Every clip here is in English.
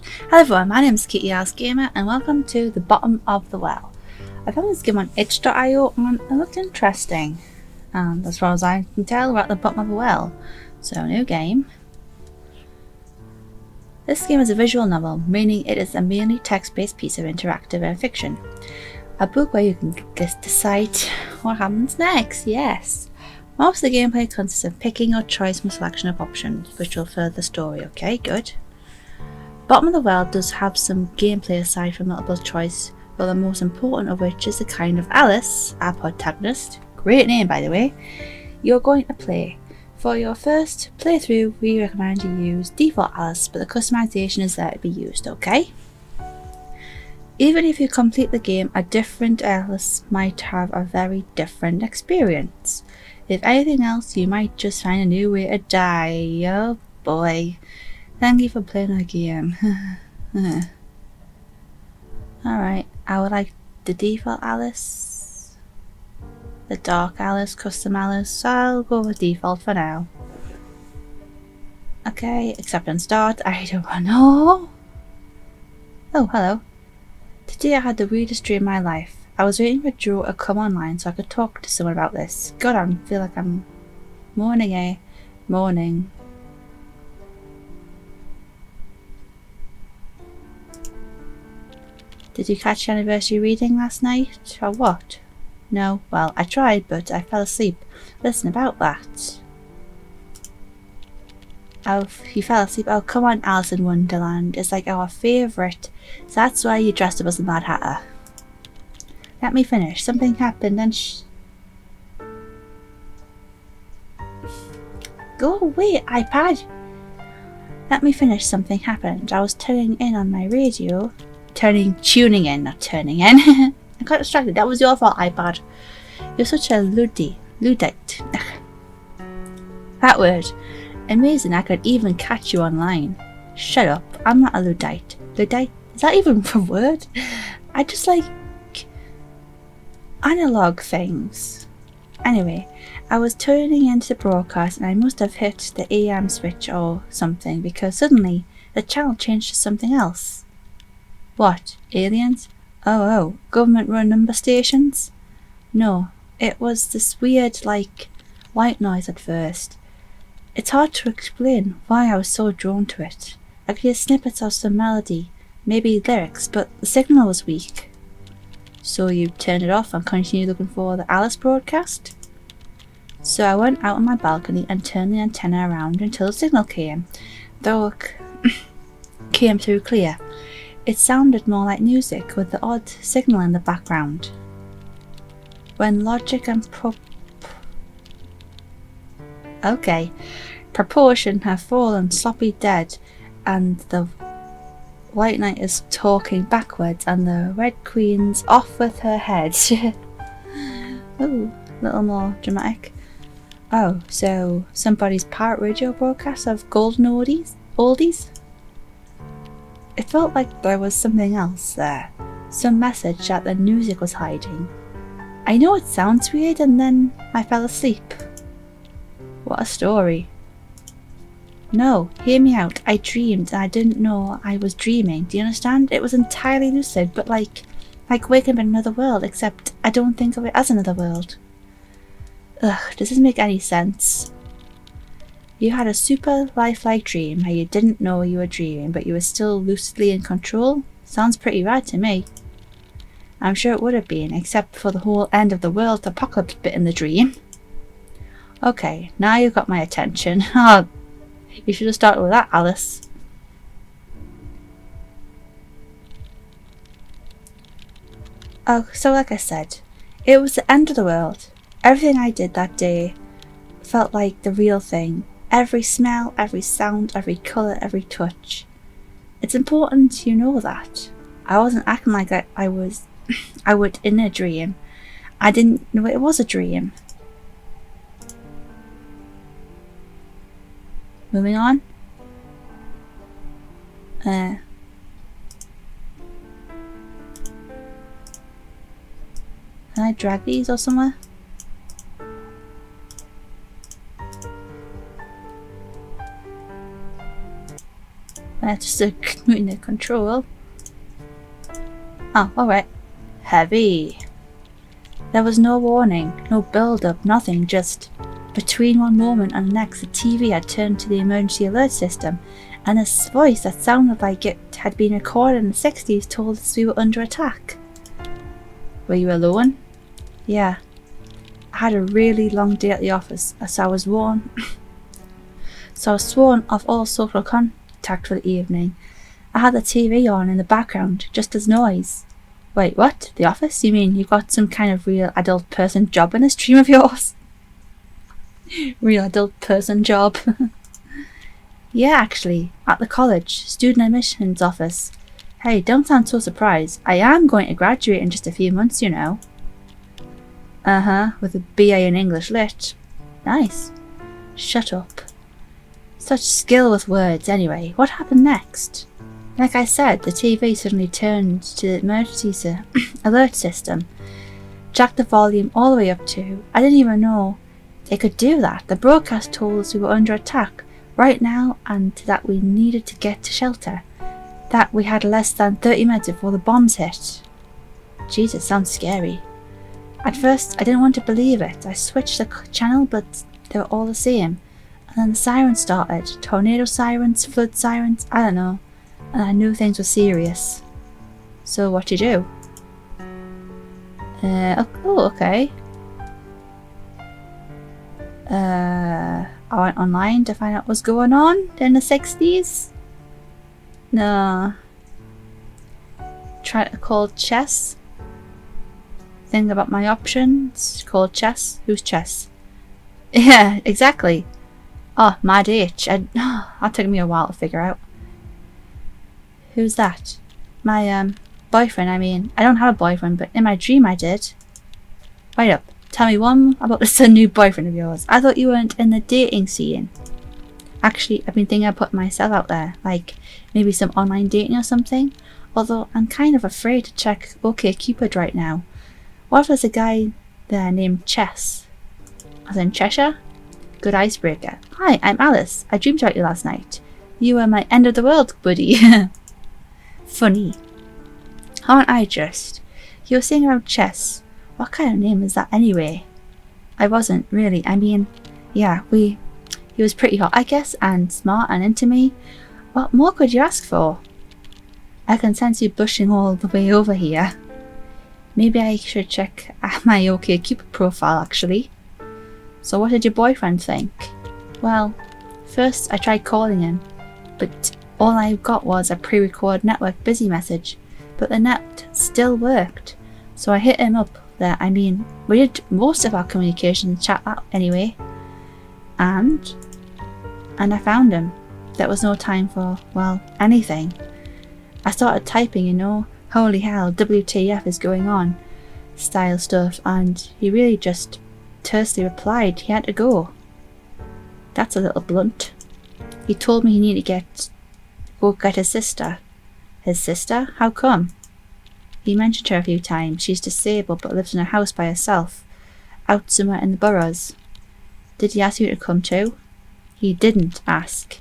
Hello everyone, my name is Kitty House Gamer and welcome to The Bottom of the Well. I found this game on itch.io and it looked interesting. And as far as I can tell, we're at the bottom of the well. So, new game. This game is a visual novel, meaning it is a mainly text-based piece of interactive fiction. A book where you can decide what happens next, yes. Most of the gameplay consists of picking your choice from a selection of options, which will further the story, okay, good. Bottom of the Well does have some gameplay aside from multiple choice, but the most important of which is the kind of Alice, our protagonist, great name by the way, you're going to play. For your first playthrough, we recommend you use default Alice, but the customization is there to be used, okay? Even if you complete the game, a different Alice might have a very different experience. If anything else, you might just find a new way to die. Oh boy. Thank you for playing the game. Alright, I would like the default Alice, the dark Alice, custom Alice, so I'll go with default for now. Okay, accept and start. I don't know. Oh, hello. Today I had the weirdest dream of my life. I was waiting for Joe to come online so I could talk to someone about this. God, I feel like I'm mourning, eh? Mourning. Did you catch the anniversary reading last night, or what? No? Well, I tried, but I fell asleep. Listen, about that. Oh, you fell asleep? Oh, come on, Alice in Wonderland. It's like our favourite. So that's why you dressed up as the Mad Hatter. Let me finish. Something happened and Go away, iPad! Let me finish. Something happened. I was tuning in on my radio. Tuning in, not turning in. I got distracted. That was your fault, iPad. You're such a Luddite. That word. Amazing, I could even catch you online. Shut up. I'm not a Luddite. Luddite? Is that even a word? I just like analog things. Anyway, I was tuning into the broadcast and I must have hit the AM switch or something because suddenly the channel changed to something else. What? Aliens? Oh, government-run number stations? No, it was this weird, like, white noise at first. It's hard to explain why I was so drawn to it. I could hear snippets of some melody, maybe lyrics, but the signal was weak. So you turned it off and continued looking for the Alice broadcast? So I went out on my balcony and turned the antenna around until the signal came, though it came through clear. It sounded more like music with the odd signal in the background. When logic and proportion have fallen sloppy dead and the White Knight is talking backwards and the Red Queen's off with her head. Ooh, a little more dramatic. Oh, so somebody's pirate radio broadcast of golden oldies? It felt like there was something else there, some message that the music was hiding. I know it sounds weird and then I fell asleep. What a story. No, hear me out. I dreamed and I didn't know I was dreaming. Do you understand? It was entirely lucid, but like waking up in another world, except I don't think of it as another world. Ugh, does this make any sense? You had a super lifelike dream how you didn't know you were dreaming, but you were still lucidly in control? Sounds pretty rad to me. I'm sure it would have been, except for the whole end of the world apocalypse bit in the dream. Okay, now you've got my attention. Oh, you should have started with that, Alice. Oh, so like I said, it was the end of the world. Everything I did that day felt like the real thing. Every smell, every sound, every colour, every touch. It's important you know that. I wasn't acting like I was in a dream. I didn't know it was a dream. Moving on. Can I drag these or somewhere? Just a community control. Oh, alright. Heavy. There was no warning, no build-up, nothing, just between one moment and the next the TV had turned to the emergency alert system, and this voice that sounded like it had been recorded in the 60s told us we were under attack. Were you alone? Yeah. I had a really long day at the office, so I was sworn off all social contact for the evening. I had the TV on in the background, just as noise. Wait, what? The office? You mean you've got some kind of real adult person job in this dream of yours? Real adult person job? Yeah, actually, at the college, student admissions office. Hey, don't sound so surprised. I am going to graduate in just a few months, you know. With a BA in English Lit. Nice. Shut up. Such skill with words, anyway. What happened next? Like I said, the TV suddenly turned to the emergency alert system. Jacked the volume all the way up to. I didn't even know they could do that. The broadcast told us we were under attack right now and that we needed to get to shelter. That we had less than 30 minutes before the bombs hit. Jeez, it sounds scary. At first, I didn't want to believe it. I switched the channel, but they were all the same. And then the sirens started. Tornado sirens, flood sirens, I don't know. And I knew things were serious. So what do you do? Okay. I went online to find out what was going on in the 60s. No. Try to call Chess. Think about my options. Call Chess. Who's Chess? Yeah, exactly. Oh, Mad H. That took me a while to figure out. Who's that? My boyfriend, I mean. I don't have a boyfriend, but in my dream I did. Wait up. Tell me one about this new boyfriend of yours. I thought you weren't in the dating scene. Actually, I've been thinking of putting myself out there. Like, maybe some online dating or something. Although, I'm kind of afraid to check OkCupid right now. What if there's a guy there named Chess? As in Cheshire? Good icebreaker. Hi, I'm Alice. I dreamed about you last night. You were my end of the world buddy. Funny. Aren't I just? You were saying about Chess. What kind of name is that anyway? I wasn't, really. I mean, yeah, he was pretty hot, I guess, and smart and into me. What more could you ask for? I can sense you blushing all the way over here. Maybe I should check my OkCupid profile, actually. So what did your boyfriend think? Well, first I tried calling him, but all I got was a pre-recorded network busy message, but the net still worked. So I hit him up there. I mean, we did most of our communication chat out anyway. And I found him. There was no time for, well, anything. I started typing, you know, holy hell, WTF is going on style stuff, and he really just tersely replied he had to go. That's a little blunt. He told me he needed to go get his sister. His sister? How come? He mentioned her a few times. She's disabled but lives in a house by herself, out somewhere in the boroughs. Did he ask you to come too? He didn't ask.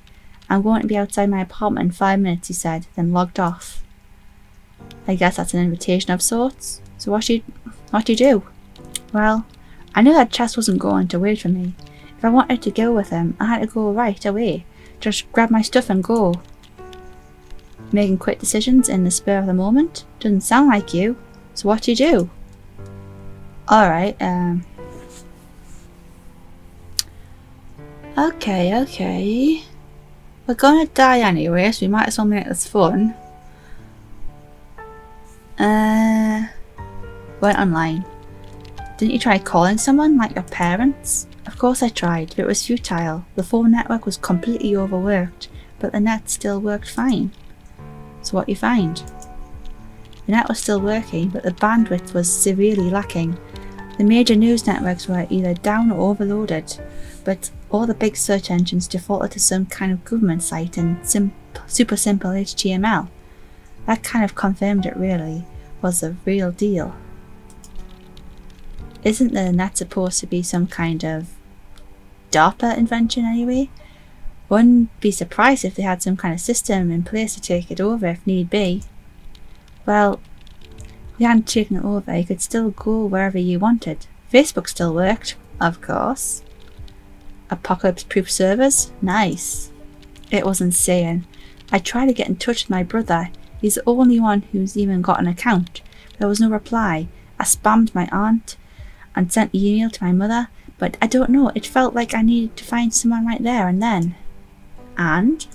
I'm going to be outside my apartment in 5 minutes, he said, then logged off. I guess that's an invitation of sorts. So what do you do? Well, I knew that Chess wasn't going to wait for me. If I wanted to go with him, I had to go right away. Just grab my stuff and go. Making quick decisions in the spur of the moment? Doesn't sound like you. So what do you do? Alright, Okay. We're gonna die anyway, so we might as well make this fun. Went online. Didn't you try calling someone, like your parents? Of course I tried, but it was futile. The phone network was completely overworked, but the net still worked fine. So what you find? The net was still working, but the bandwidth was severely lacking. The major news networks were either down or overloaded, but all the big search engines defaulted to some kind of government site in super simple HTML. That kind of confirmed it really was the real deal. Isn't the net supposed to be some kind of DARPA invention anyway? Wouldn't be surprised if they had some kind of system in place to take it over if need be. Well, we hadn't taken it over, you could still go wherever you wanted. Facebook still worked, of course. Apocalypse-proof servers? Nice. It was insane. I tried to get in touch with my brother. He's the only one who's even got an account. There was no reply. I spammed my aunt and sent an email to my mother, but I don't know, it felt like I needed to find someone right there and then. And?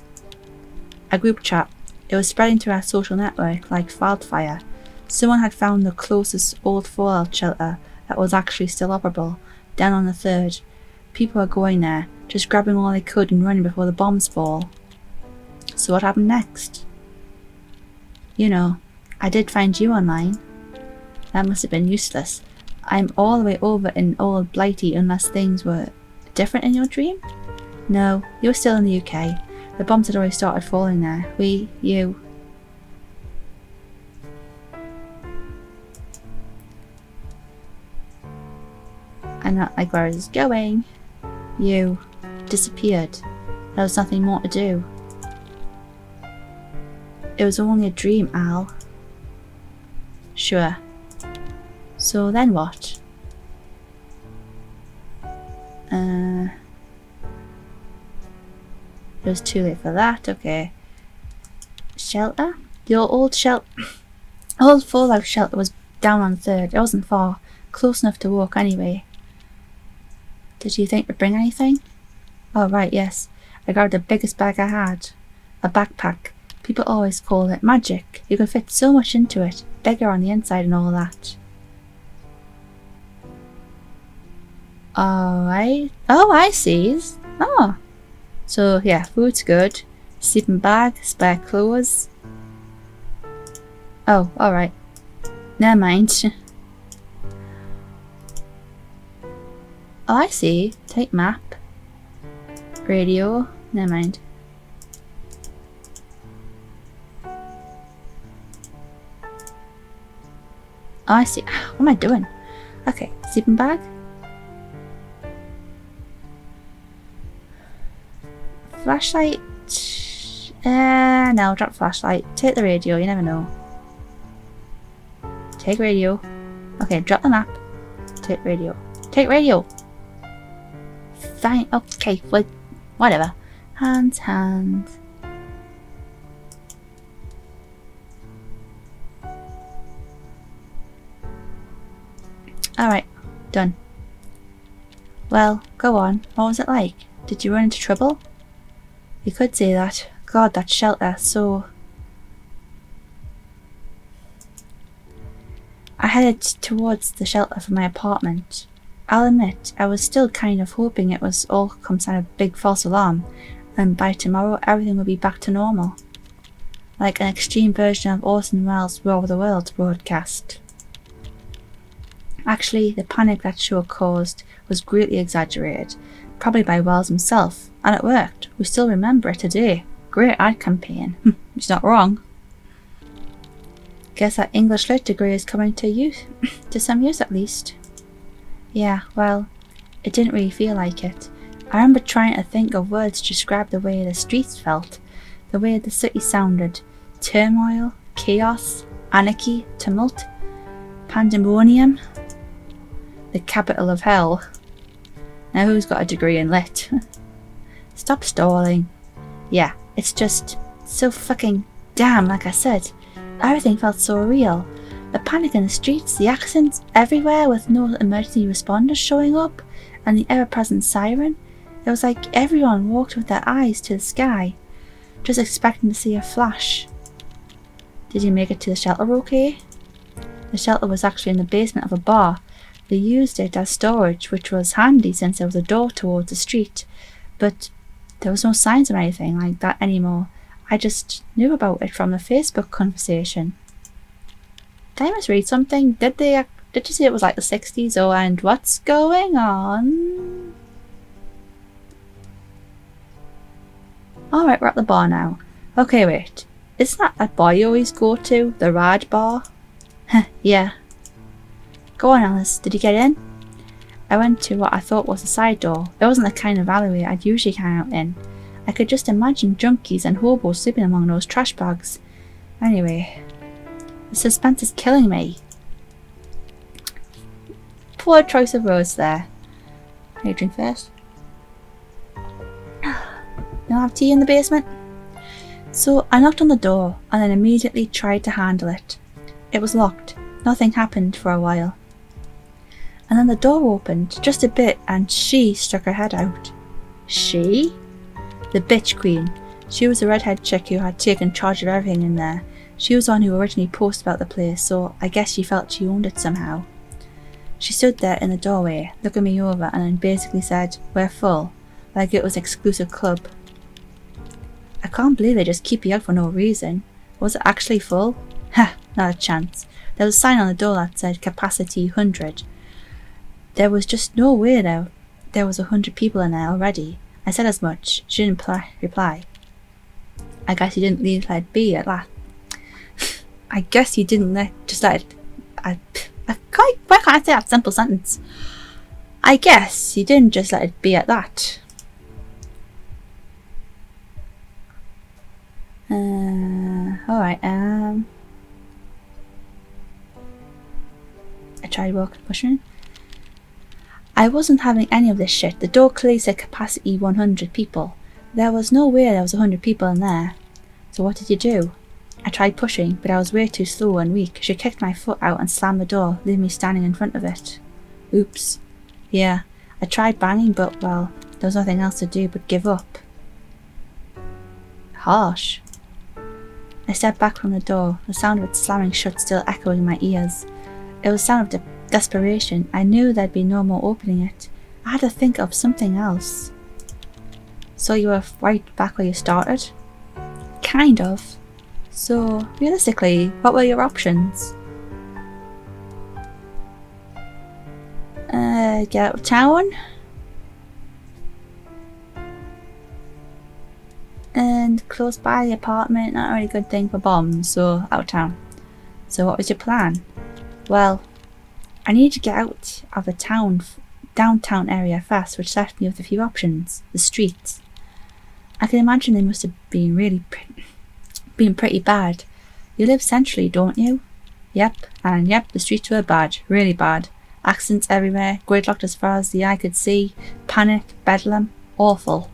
A group chat. It was spreading through our social network like wildfire. Someone had found the closest old fallout shelter that was actually still operable, down on the 3rd. People were going there, just grabbing all they could and running before the bombs fall. So what happened next? You know, I did find you online. That must have been useless. I'm all the way over in old Blighty unless things were different in your dream? No, you were still in the UK. The bombs had already started falling there. You. I'm not like where I was going. You disappeared. There was nothing more to do. It was only a dream, Al. Sure. So then what? It was too late for that, okay. Shelter? The old fallout shelter was down on 3rd. It wasn't far. Close enough to walk anyway. Did you think we'd bring anything? Oh right, yes. I grabbed the biggest bag I had. A backpack. People always call it magic. You can fit so much into it. Bigger on the inside and all that. Alright. Oh, I see. Oh. So yeah, food's good. Sleeping bag, spare clothes. Oh, alright. Never mind. Oh, I see. Take map. Radio. Never mind. Oh, I see. What am I doing? Okay, sleeping bag. Flashlight. No, drop flashlight. Take the radio, you never know. Take radio. Okay, drop the map. Take radio. Take radio! Fine, okay, whatever. Hands. Alright, done. Well, go on. What was it like? Did you run into trouble? You could say that. God, that shelter, so... I headed towards the shelter from my apartment. I'll admit, I was still kind of hoping it was all some kind of big false alarm, and by tomorrow everything would be back to normal. Like an extreme version of Orson Welles' War of the Worlds broadcast. Actually, the panic that show caused was greatly exaggerated, probably by Welles himself, and it worked. We still remember it today. Great ad campaign. He's not wrong. Guess that English Lit degree is coming to use, to some use at least. Yeah, well, it didn't really feel like it. I remember trying to think of words to describe the way the streets felt, the way the city sounded. Turmoil, chaos, anarchy, tumult, pandemonium. The capital of hell. Now who's got a degree in Lit? Stop stalling. Yeah, it's just so fucking damn, like I said. Everything felt so real. The panic in the streets, the accidents everywhere with no emergency responders showing up, and the ever-present siren. It was like everyone walked with their eyes to the sky, just expecting to see a flash. Did you make it to the shelter okay? The shelter was actually in the basement of a bar. They used it as storage, which was handy since there was a door towards the street, but there was no signs of anything like that anymore. I just knew about it from the Facebook conversation. Did I misread something? Did you say it was like the 60s? Oh, and what's going on? Alright, we're at the bar now. Okay, wait. Isn't that bar you always go to? The Rad bar? Yeah. Go on, Alice. Did you get in? I went to what I thought was a side door. It wasn't the kind of alleyway I'd usually hang out in. I could just imagine junkies and hobos sleeping among those trash bags. Anyway, the suspense is killing me. Poor choice of words there. Can you drink first? You'll have tea in the basement? So I knocked on the door and then immediately tried to handle it. It was locked. Nothing happened for a while. And then the door opened just a bit and she stuck her head out. She? The bitch queen. She was the redhead chick who had taken charge of everything in there. She was the one who originally posted about the place, so I guess she felt she owned it somehow. She stood there in the doorway, looking me over, and then basically said, "We're full," like it was an exclusive club. I can't believe they just keep you out for no reason. Was it actually full? Ha, not a chance. There was a sign on the door that said capacity 100. There was just no way there was 100 people in there already. I said as much. She didn't reply. I guess you didn't let it be at that. I guess you didn't let it. Why can't I say that simple sentence? I guess you didn't just let it be at that. Alright, I tried pushing. I wasn't having any of this shit. The door clearly said capacity 100 people. There was no way there was 100 people in there. So what did you do? I tried pushing, but I was way too slow and weak. She kicked my foot out and slammed the door, leaving me standing in front of it. Oops. Yeah, I tried banging, but, well, there was nothing else to do but give up. Harsh. I stepped back from the door, the sound of it slamming shut still echoing in my ears. It was a sound of desperation. I knew there'd be no more opening it. I had to think of something else. So you were right back where you started? Kind of. So, realistically, what were your options? Get out of town? And close by the apartment, not a really good thing for bombs, so out of town. So what was your plan? Well, I needed to get out of the downtown area fast, which left me with a few options. The streets. I can imagine they must have been pretty bad. You live centrally, don't you? Yep, the streets were bad, really bad. Accidents everywhere, gridlocked as far as the eye could see, panic, bedlam, awful.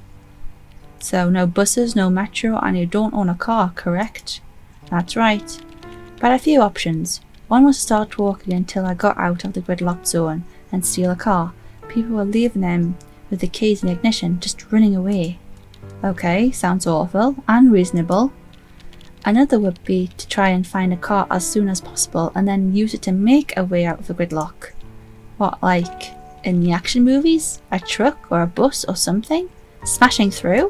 So no buses, no metro, and you don't own a car, correct? That's right. But I had a few options. One was to start walking until I got out of the gridlocked zone and steal a car. People were leaving them with the keys in the ignition, just running away. Okay, sounds awful and reasonable. Another would be to try and find a car as soon as possible and then use it to make a way out of the gridlock. What, like in the action movies? A truck or a bus or something? Smashing through?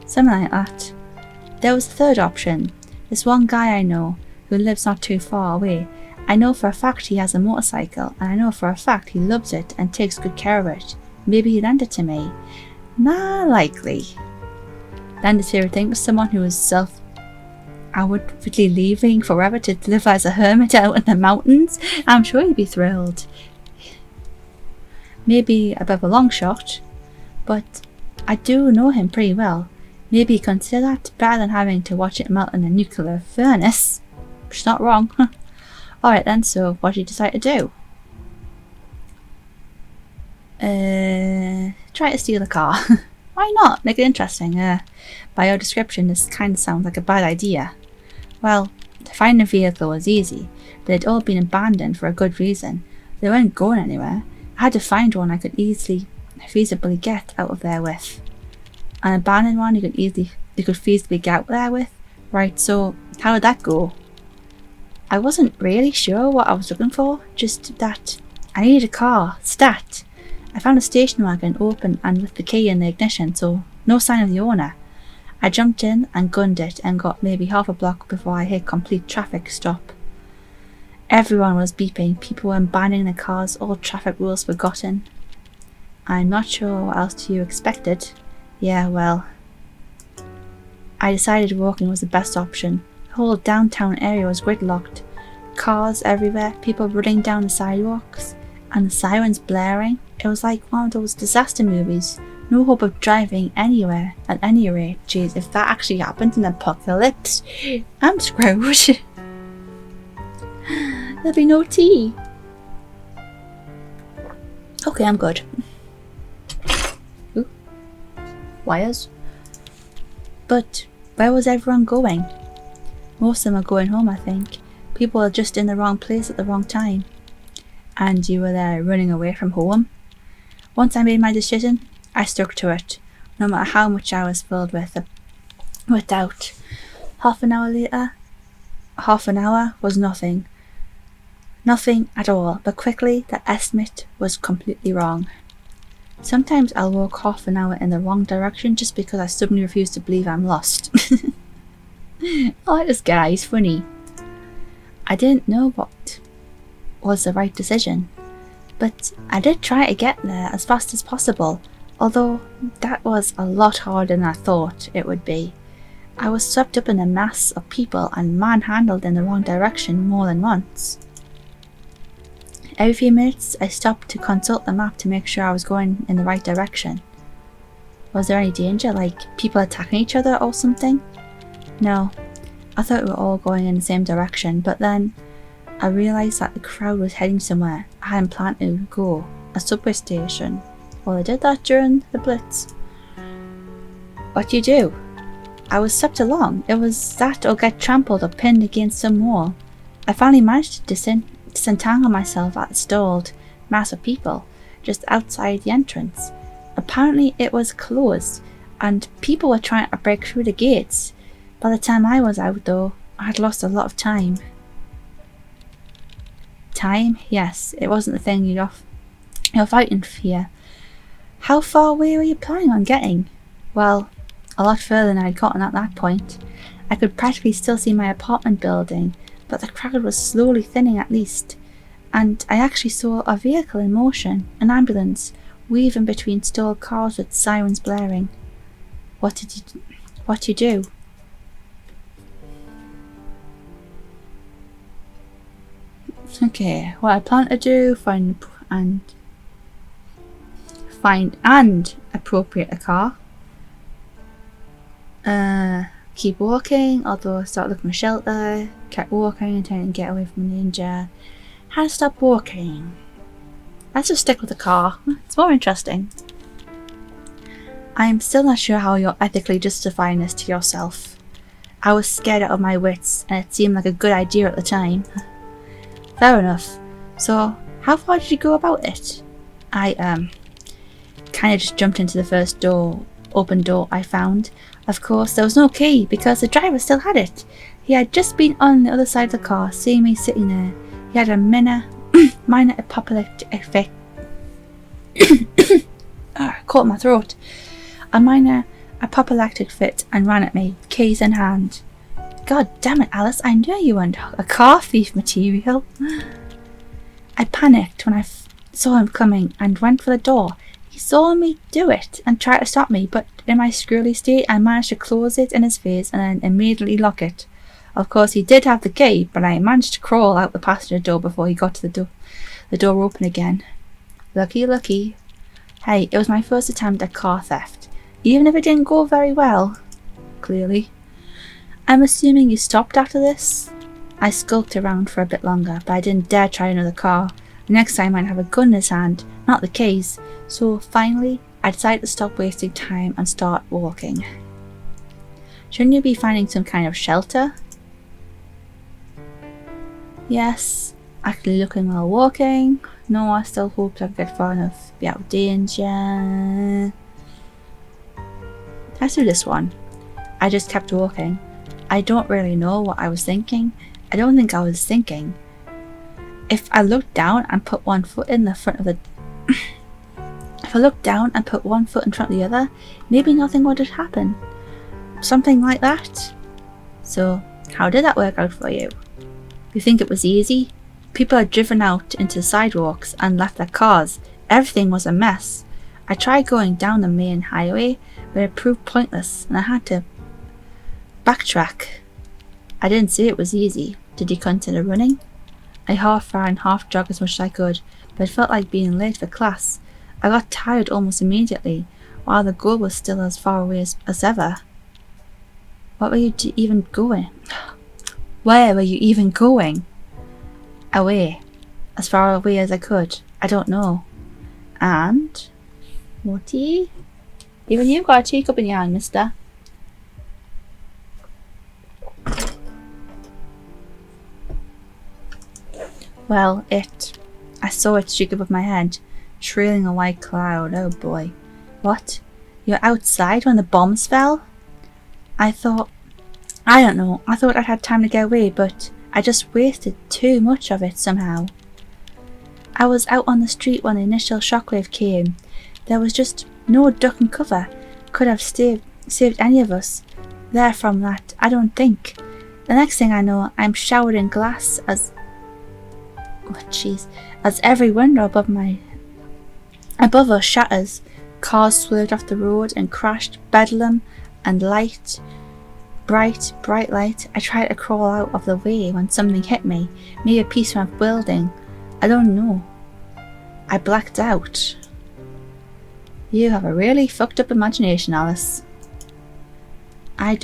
Something like that. There was a third option. This one guy I know who lives not too far away. I know for a fact he has a motorcycle, and I know for a fact he loves it and takes good care of it. Maybe he'd lend it to me. Not likely. Lend his favorite thing to someone who is outwardly leaving forever to live as a hermit out in the mountains? I'm sure he'd be thrilled. Maybe a bit of a long shot, but I do know him pretty well. Maybe consider that better than having to watch it melt in a nuclear furnace. She's not wrong. Alright then, so what did you decide to do? Try to steal a car. Why not? Make it interesting. By your description, this kind of sounds like a bad idea. Well, finding a vehicle was easy, but they'd all been abandoned for a good reason. They weren't going anywhere. I had to find one I could feasibly get out of there with. An abandoned one you could feasibly get out there with? Right, so how did that go? I wasn't really sure what I was looking for, just that I needed a car, stat. I found a station wagon open and with the key in the ignition, so no sign of the owner. I jumped in and gunned it and got maybe half a block before I hit complete traffic stop. Everyone was beeping, people were abandoning their cars, all traffic rules forgotten. I'm not sure what else you expected. Yeah, well, I decided walking was the best option. The whole downtown area was gridlocked. Cars everywhere, people running down the sidewalks, and the sirens blaring. It was like one of those disaster movies. No hope of driving anywhere at any rate. Jeez, if that actually happens in an apocalypse, I'm screwed. There'll be no tea. Okay, I'm good. Ooh. Wires. But where was everyone going? Most of them are going home, I think. People are just in the wrong place at the wrong time. And you were there running away from home. Once I made my decision, I stuck to it, no matter how much I was filled with doubt. Half an hour later, half an hour was nothing. Nothing at all, but quickly the estimate was completely wrong. Sometimes I'll walk half an hour in the wrong direction just because I suddenly refuse to believe I'm lost. I like this guy, he's funny. I didn't know what was the right decision, but I did try to get there as fast as possible, although that was a lot harder than I thought it would be. I was swept up in a mass of people and manhandled in the wrong direction more than once. Every few minutes I stopped to consult the map to make sure I was going in the right direction. Was there any danger, like people attacking each other or something? No, I thought we were all going in the same direction, but then I realised that the crowd was heading somewhere I hadn't planned to go, a subway station. Well, I did that during the Blitz. What do you do? I was swept along. It was that or get trampled or pinned against some wall. I finally managed to disentangle myself at the stalled mass of people just outside the entrance. Apparently it was closed and people were trying to break through the gates. By the time I was out though, I had lost a lot of time. Time? Yes, it wasn't the thing you're fighting for here. How far away were you planning on getting? Well, a lot further than I'd gotten at that point. I could practically still see my apartment building, but the crowd was slowly thinning at least, and I actually saw a vehicle in motion, an ambulance, weaving between stalled cars with sirens blaring. What you do? Okay, what I plan to do, find and appropriate a car. Keep walking, although start looking for shelter, kept walking until I can get away from the danger. How to stop walking? Let's just stick with the car, it's more interesting. I'm still not sure how you're ethically justifying this to yourself. I was scared out of my wits and it seemed like a good idea at the time. Fair enough. So, how far did you go about it? I kind of just jumped into the first open door I found. Of course, there was no key because the driver still had it. He had just been on the other side of the car, seeing me sitting there. He had a minor apoplectic effect. Caught my throat. A minor apoplectic fit and ran at me, keys in hand. God damn it, Alice, I knew you weren't a car thief material. I panicked when I saw him coming and went for the door. He saw me do it and tried to stop me, but in my squirrely state I managed to close it in his face and then immediately lock it. Of course he did have the key, but I managed to crawl out the passenger door before he got to the door open again. Lucky. Hey, it was my first attempt at car theft, even if it didn't go very well. Clearly. I'm assuming you stopped after this? I skulked around for a bit longer, but I didn't dare try another car. The next time I'd have a gun in his hand, not the keys. So finally, I decided to stop wasting time and start walking. Shouldn't you be finding some kind of shelter? Yes, actually looking while walking. No, I still hoped I could get far enough to be out of danger. Let's do this one. I just kept walking. I don't really know what I was thinking. I don't think I was thinking. If I looked down and put one foot in front of the other, maybe nothing would have happened. Something like that. So, how did that work out for you? You think it was easy? People had driven out into sidewalks and left their cars. Everything was a mess. I tried going down the main highway, but it proved pointless and I had to backtrack. I didn't say it was easy. Did you consider running? I half ran, half jogged as much as I could, but it felt like being late for class. I got tired almost immediately. while the goal was still as far away as ever. What were you even going? Where were you even going? Away. As far away as I could. I don't know. And? More tea? Even you've got a teacup in your hand, mister. Well, I saw it streak above my head, trailing a white cloud. Oh boy. What? You were outside when the bombs fell? I don't know. I thought I'd had time to get away, but I just wasted too much of it somehow. I was out on the street when the initial shockwave came. There was just no duck and cover. Could have saved any of us there from that, I don't think. The next thing I know, I'm showered in glass as every window above us shatters. Cars swerved off the road and crashed. Bedlam and light. Bright light. I tried to crawl out of the way when something hit me. Maybe a piece from a building. I don't know. I blacked out. You have a really fucked up imagination, Alice. It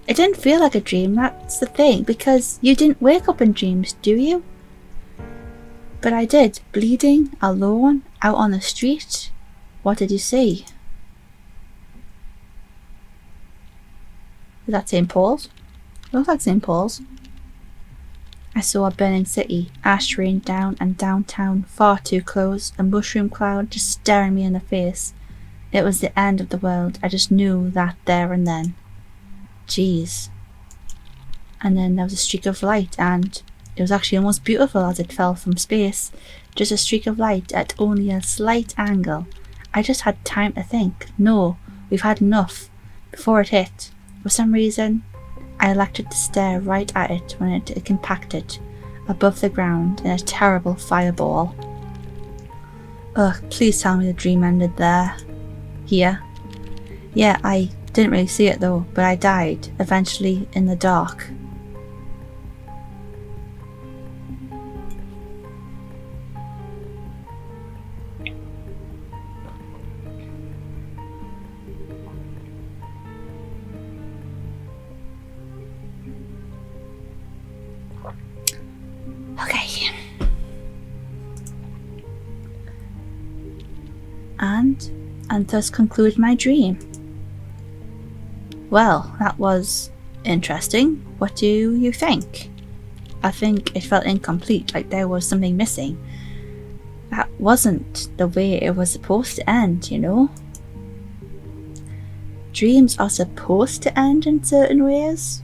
didn't feel like a dream, that's the thing, because you didn't wake up in dreams, do you? But I did, bleeding, alone, out on the street. What did you see? Is that St. Paul's? Looks like St. Paul's. I saw a burning city, ash rained down, and downtown, far too close, a mushroom cloud just staring me in the face. It was the end of the world. I just knew that there and then. Jeez. And then there was a streak of light, and it was actually almost beautiful as it fell from space. Just a streak of light at only a slight angle. I just had time to think. No, we've had enough. Before it hit. For some reason, I elected to stare right at it when it compacted above the ground in a terrible fireball. Ugh, please tell me the dream ended there. Here. Yeah, I didn't really see it though, but I died, eventually in the dark. Okay. And thus concluded my dream. Well, that was interesting. What do you think? I think it felt incomplete, like there was something missing. That wasn't the way it was supposed to end, you know? Dreams are supposed to end in certain ways.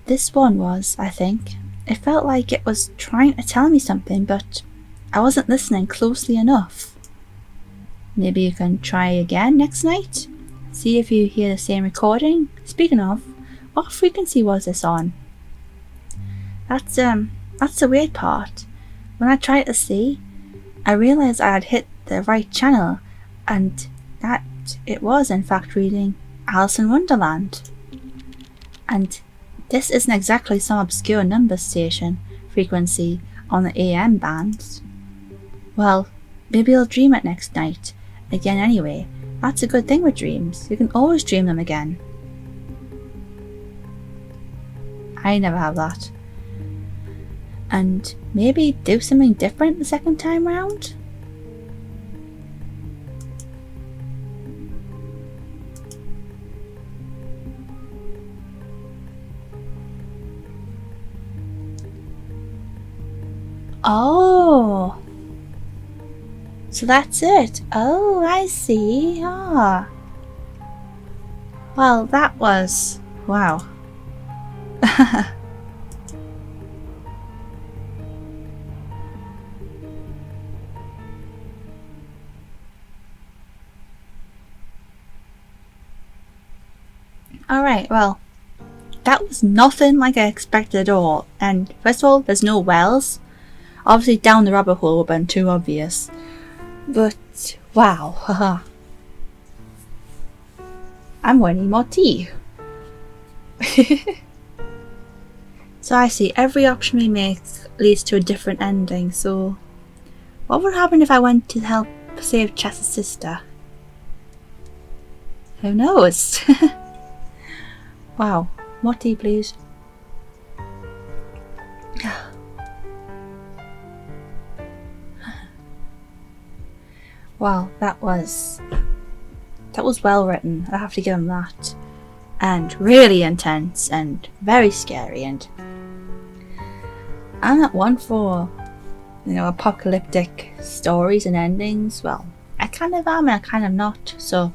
This one was, I think. It felt like it was trying to tell me something, but I wasn't listening closely enough. Maybe you can try again next night? See if you hear the same recording? Speaking of, what frequency was this on? That's the weird part. When I tried to see, I realised I had hit the right channel, and that it was in fact reading Alice in Wonderland. And this isn't exactly some obscure number station frequency on the AM bands. Well, maybe I'll dream it next night. Again anyway. That's a good thing with dreams. You can always dream them again. I never have that. And maybe do something different the second time round? Oh, so that's it. Oh, I see. Ah. Well, that was... wow. Alright, well, that was nothing like I expected at all. And first of all, there's no wells. Obviously down the rabbit hole would have been too obvious. But, wow, haha. I'm going to need more tea. So I see, every option we make leads to a different ending, so What would happen if I went to help save Chess's sister? Who knows? Wow. More tea, please. Well, that was well written. I have to give him that. And really intense and very scary, and I'm not one for, you know, apocalyptic stories and endings. Well, I kind of am and I kind of not, so.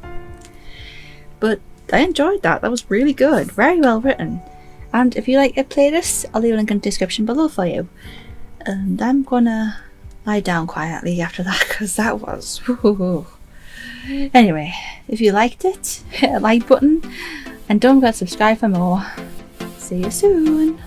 But I enjoyed that. That was really good. Very well written. And if you like a playlist, I'll leave a link in the description below for you. And I'm gonna lie down quietly after that, because that was... Woo-hoo-hoo. Anyway, if you liked it, hit a like button. And don't forget to subscribe for more. See you soon.